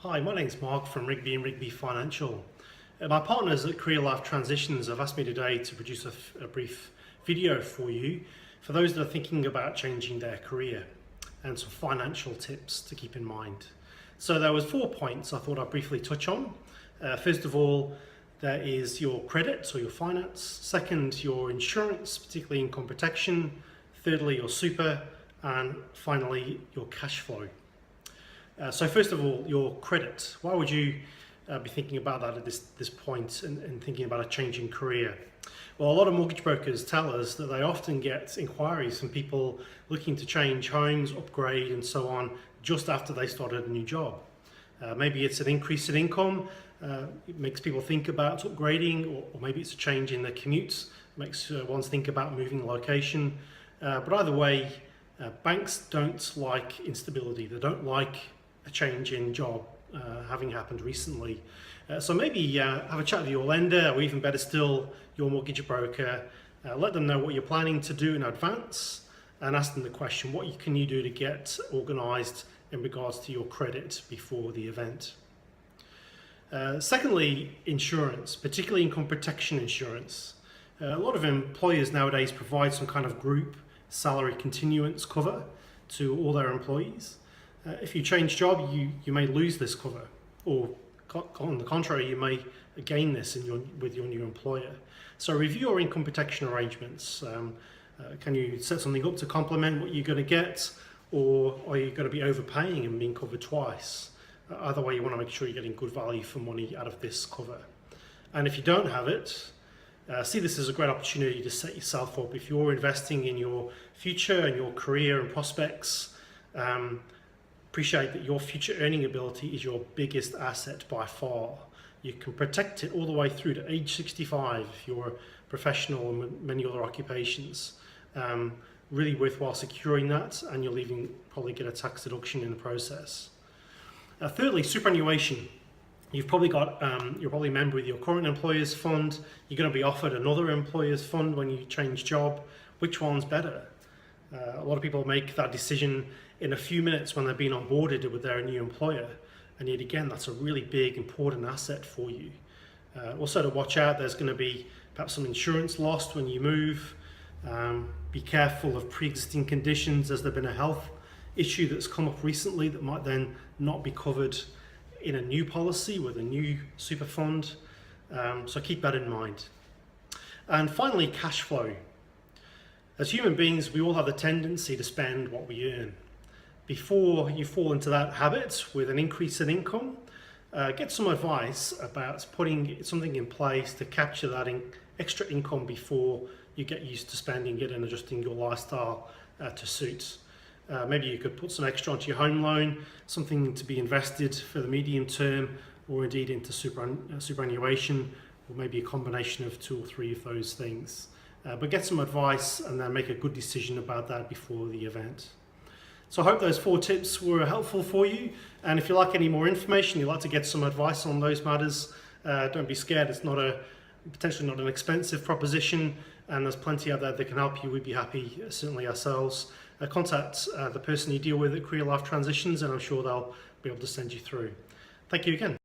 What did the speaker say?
Hi, my name's Mark from Rigby and Rigby Financial. My partners at Career Life Transitions have asked me today to produce a brief video for you for those that are thinking about changing their career and some financial tips to keep in mind. So there was 4 points I thought I'd briefly touch on. First of all, there is your credit or your finance. Second, your insurance, particularly income protection. Thirdly, your super. And finally, your cash flow. So first of all, your credit. Why would you be thinking about that at this point and thinking about a change in career? Well, a lot of mortgage brokers tell us that they often get inquiries from people looking to change homes, upgrade and so on just after they started a new job. Maybe it's an increase in income, it makes people think about upgrading, or maybe it's a change in their commutes, makes one think about moving location. But either way, banks don't like instability. They don't like a change in job having happened recently. So maybe have a chat with your lender, or even better still, your mortgage broker. Let them know what you're planning to do in advance and ask them the question, what can you do to get organised in regards to your credit before the event? Secondly, insurance, particularly income protection insurance. A lot of employers nowadays provide some kind of group salary continuance cover to all their employees. If you change job, you may lose this cover, or on the contrary, you may gain this with your new employer. So review your income protection arrangements. Can you set something up to complement what you're going to get, or are you going to be overpaying and being covered twice? Either way, you want to make sure you're getting good value for money out of this cover. And if you don't have it, see this as a great opportunity to set yourself up. If you're investing in your future and your career and prospects, appreciate that your future earning ability is your biggest asset by far. You can protect it all the way through to age 65 if you're a professional and many other occupations. Really worthwhile securing that, and you'll even probably get a tax deduction in the process. Thirdly, superannuation. You've probably got, you're probably a member with your current employer's fund. You're going to be offered another employer's fund when you change job. Which one's better? A lot of people make that decision in a few minutes when they've been onboarded with their new employer, and yet again, that's a really big, important asset for you. Also to watch out, there's going to be perhaps some insurance lost when you move. Be careful of pre-existing conditions. Has there been a health issue that's come up recently that might then not be covered in a new policy with a new super fund? So keep that in mind. And finally, cash flow. As human beings, we all have the tendency to spend what we earn. Before you fall into that habit with an increase in income, get some advice about putting something in place to capture that extra income before you get used to spending it and adjusting your lifestyle to suit. Maybe you could put some extra onto your home loan, something to be invested for the medium term, or indeed into superannuation, or maybe a combination of 2 or 3 of those things. But get some advice and then make a good decision about that before the event. So I hope those 4 tips were helpful for you. And if you like any more information, you'd like to get some advice on those matters, don't be scared. It's potentially not an expensive proposition, and there's plenty out there that can help you. We'd be happy, certainly ourselves. Contact the person you deal with at Career Life Transitions, and I'm sure they'll be able to send you through. Thank you again.